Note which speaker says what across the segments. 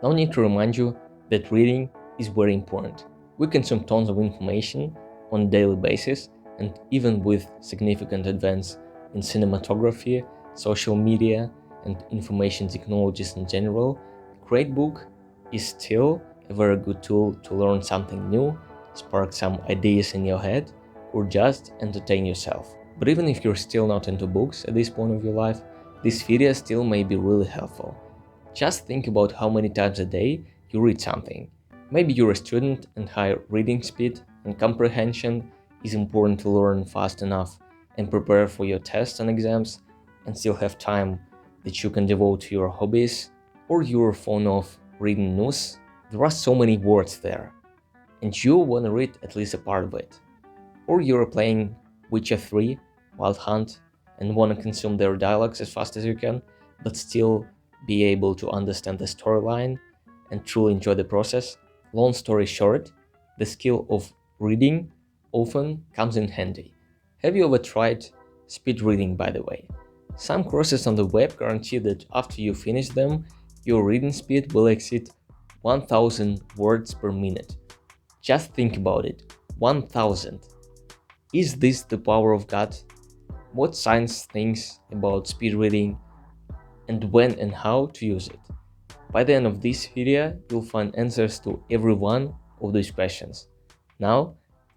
Speaker 1: No need to remind you that reading is very important. We consume tons of information on a daily basis, and even with significant advance in cinematography, social media, and information technologies in general, a great book is still a very good tool to learn something new, spark some ideas in your head, or just entertain yourself. But even if you're still not into books at this point of your life, this video still may be really helpful. Just think about how many times a day you read something. Maybe you're a student and high reading speed and comprehension is important to learn fast enough and prepare for your tests and exams and still have time that you can devote to your hobbies, or you're fond of reading news. There are so many words there, and you want to read at least a part of it. Or you're playing Witcher 3, Wild Hunt, and want to consume their dialogues as fast as you can, but still be able to understand the storyline and truly enjoy the process. Long story short, the skill of reading often comes in handy. Have you ever tried speed reading, by the way? Some courses on the web guarantee that after you finish them, your reading speed will exceed 1000 words per minute. Just think about it, 1000. Is this the power of God? What science thinks about speed reading and when and how to use it? By the end of this video, you'll find answers to every one of these questions. Now,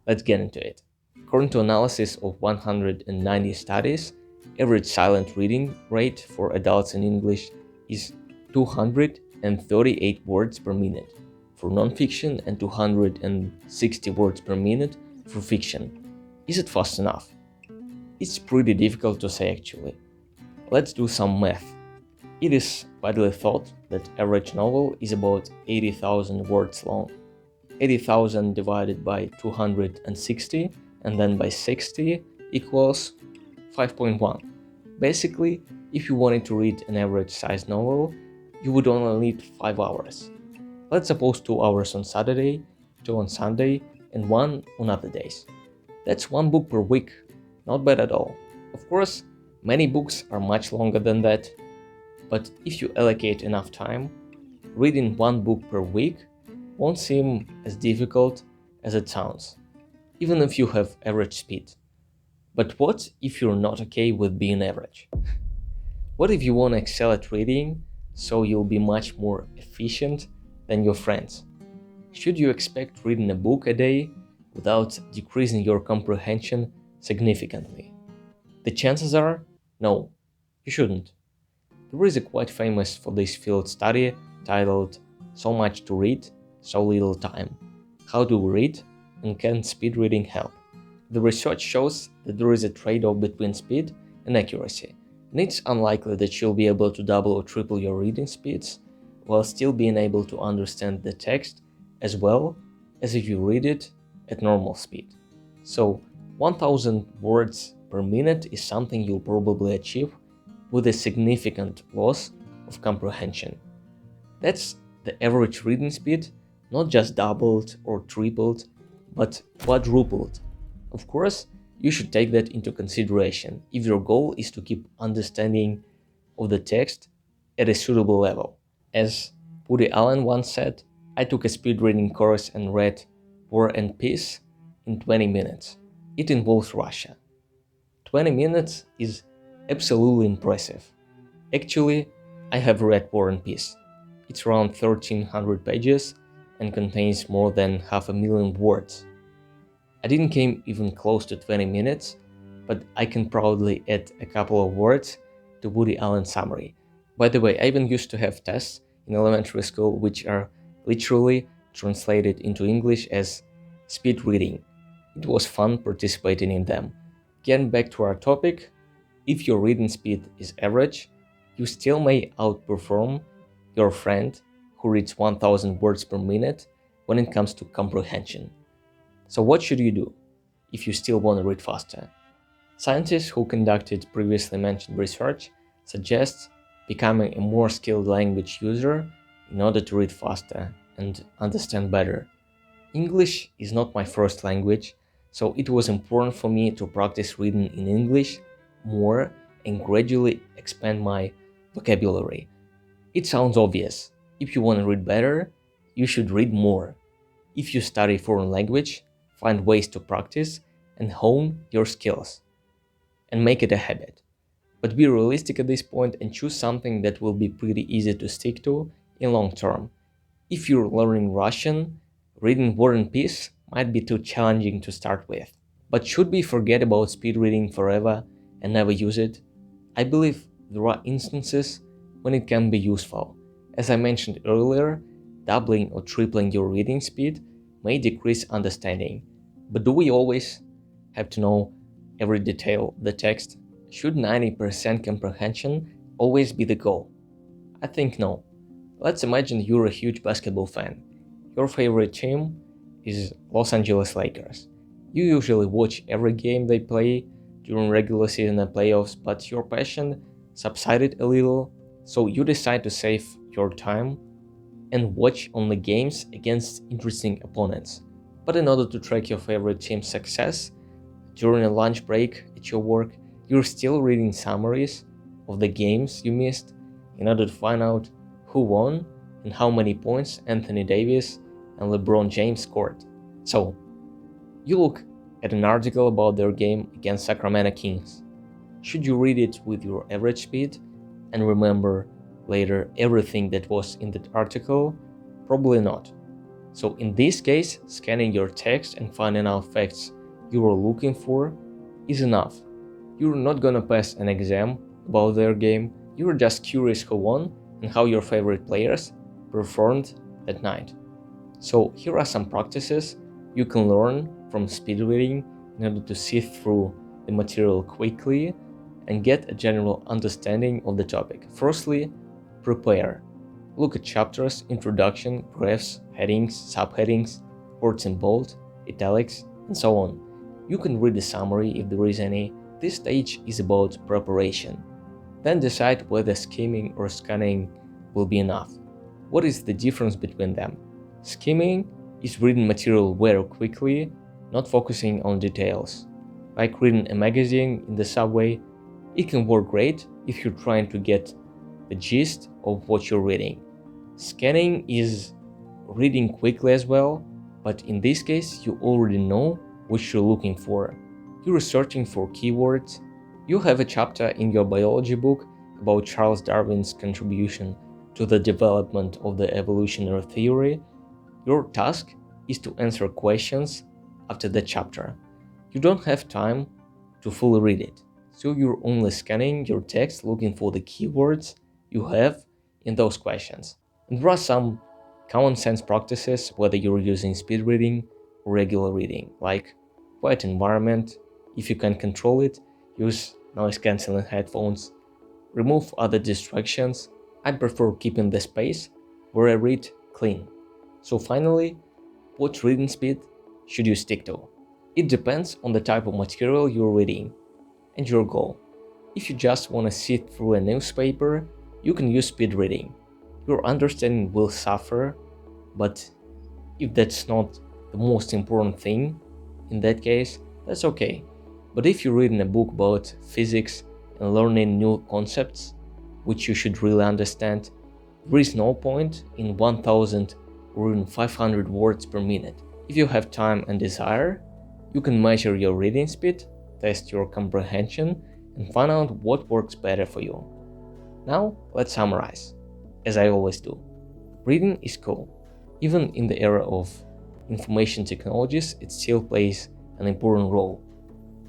Speaker 1: let's get into it. According to analysis of 190 studies, average silent reading rate for adults in English is 238 words per minute for non-fiction and 260 words per minute for fiction. Is it fast enough? It's pretty difficult to say actually. Let's do some math. It is widely thought that average novel is about 80,000 words long. 80,000 divided by 260 and then by 60 equals 5.1. Basically, if you wanted to read an average size novel, you would only need 5 hours. Let's suppose 2 hours on Saturday, 2 on Sunday, and 1 on other days. That's 1 book per week, not bad at all. Of course, many books are much longer than that, but if you allocate enough time, reading 1 book per week won't seem as difficult as it sounds, even if you have average speed. But what if you're not okay with being average? What if you want to excel at reading so you'll be much more efficient than your friends? Should you expect reading a book a day without decreasing your comprehension significantly? The chances are no, you shouldn't. There is a quite famous for this field study titled "So Much to Read, So Little Time. How do we read, and can speed reading help?" The research shows that there is a trade-off between speed and accuracy, and it's unlikely that you'll be able to double or triple your reading speeds while still being able to understand the text as well as if you read it at normal speed. So 1000 words per minute is something you'll probably achieve with a significant loss of comprehension. That's the average reading speed, not just doubled or tripled, but quadrupled. Of course, you should take that into consideration if your goal is to keep understanding of the text at a suitable level. As Woody Allen once said, "I took a speed reading course and read War and Peace in 20 minutes. It involves Russia." 20 minutes is absolutely impressive. Actually, I have read War and Peace. It's around 1300 pages and contains more than 500,000 words. I didn't came even close to 20 minutes, but I can proudly add a couple of words to Woody Allen's summary. By the way, I even used to have tests in elementary school which are literally translated into English as speed reading. It was fun participating in them. Getting back to our topic, if your reading speed is average, you still may outperform your friend who reads 1000 words per minute when it comes to comprehension. So what should you do if you still want to read faster? Scientists who conducted previously mentioned research suggest becoming a more skilled language user in order to read faster and understand better. English is not my first language, so it was important for me to practice reading in English more and gradually expand my vocabulary. It sounds obvious, If you want to read better, you should read more. If you study foreign language, find ways to practice and hone your skills and make it a habit. But be realistic at this point and choose something that will be pretty easy to stick to in long term. If you're learning Russian, reading War and Peace might be too challenging to start with. But should we forget about speed reading forever and never use it? I believe there are instances when it can be useful. As I mentioned earlier, doubling or tripling your reading speed may decrease understanding. But do we always have to know every detail of the text? Should 90% comprehension always be the goal? I think no. Let's imagine you're a huge basketball fan. Your favorite team is Los Angeles Lakers. You usually watch every game they play during regular season and playoffs, but your passion subsided a little, so you decide to save your time and watch only games against interesting opponents. But in order to track your favorite team's success, during a lunch break at your work, you're still reading summaries of the games you missed in order to find out who won and how many points Anthony Davis and LeBron James scored. So, you look at an article about their game against Sacramento Kings. Should you read it with your average speed and remember later everything that was in that article? Probably not. So in this case, scanning your text and finding out facts you are looking for is enough. You're not gonna pass an exam about their game, you're just curious who won and how your favorite players performed that night. So here are some practices you can learn from speed reading in order to sift through the material quickly and get a general understanding of the topic. Firstly, prepare. Look at chapters, introduction, graphs, headings, subheadings, words in bold, italics, and so on. You can read the summary if there is any. This stage is about preparation. Then decide whether skimming or scanning will be enough. What is the difference between them? Skimming is reading material very quickly, not focusing on details. Like reading a magazine in the subway, it can work great if you're trying to get the gist of what you're reading. Scanning is reading quickly as well, but in this case you already know what you're looking for. You're searching for keywords. You have a chapter in your biology book about Charles Darwin's contribution to the development of the evolutionary theory. Your task is to answer questions after the chapter. You don't have time to fully read it, so you're only scanning your text looking for the keywords you have in those questions. And there are some common sense practices whether you're using speed reading or regular reading, like quiet environment. If you can control it, use noise cancelling headphones, remove other distractions. I prefer keeping the space where I read clean. So finally, what reading speed should you stick to? It depends on the type of material you're reading and your goal. If you just want to sit through a newspaper, you can use speed reading. Your understanding will suffer, but if that's not the most important thing, in that case, that's okay. But if you're reading a book about physics and learning new concepts, which you should really understand, there is no point in 1000 or even 500 words per minute. If you have time and desire, you can measure your reading speed, test your comprehension, and find out what works better for you. Now, let's summarize. As I always do, reading is cool. Even in the era of information technologies, it still plays an important role.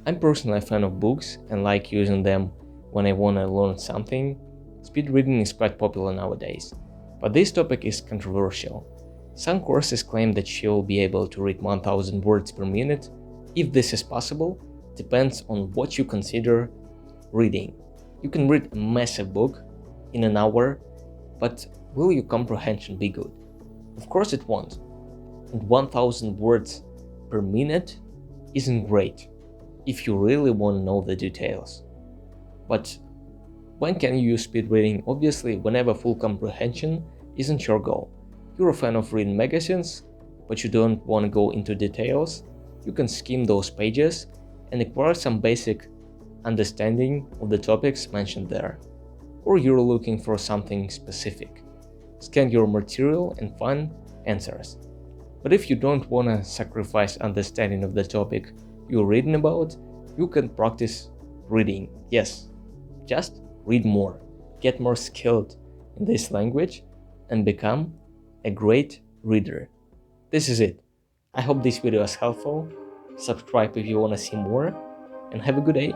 Speaker 1: I'm personally a fan of books and like using them when I want to learn something. Speed reading is quite popular nowadays, but this topic is controversial. Some courses claim that you'll be able to read 1000 words per minute. If this is possible, depends on what you consider reading. You can read a massive book in an hour, but will your comprehension be good? Of course it won't. And 1000 words per minute isn't great if you really want to know the details. But when can you use speed reading? Obviously, whenever full comprehension isn't your goal. You're a fan of reading magazines, but you don't want to go into details, you can skim those pages and acquire some basic understanding of the topics mentioned there. Or you're looking for something specific. scan your material and find answers. But if you don't want to sacrifice understanding of the topic you're reading about, you can practice reading. Yes, just read more, get more skilled in this language, and become a great reader. This is it. I hope this video was helpful. Subscribe if you want to see more, and have a good day.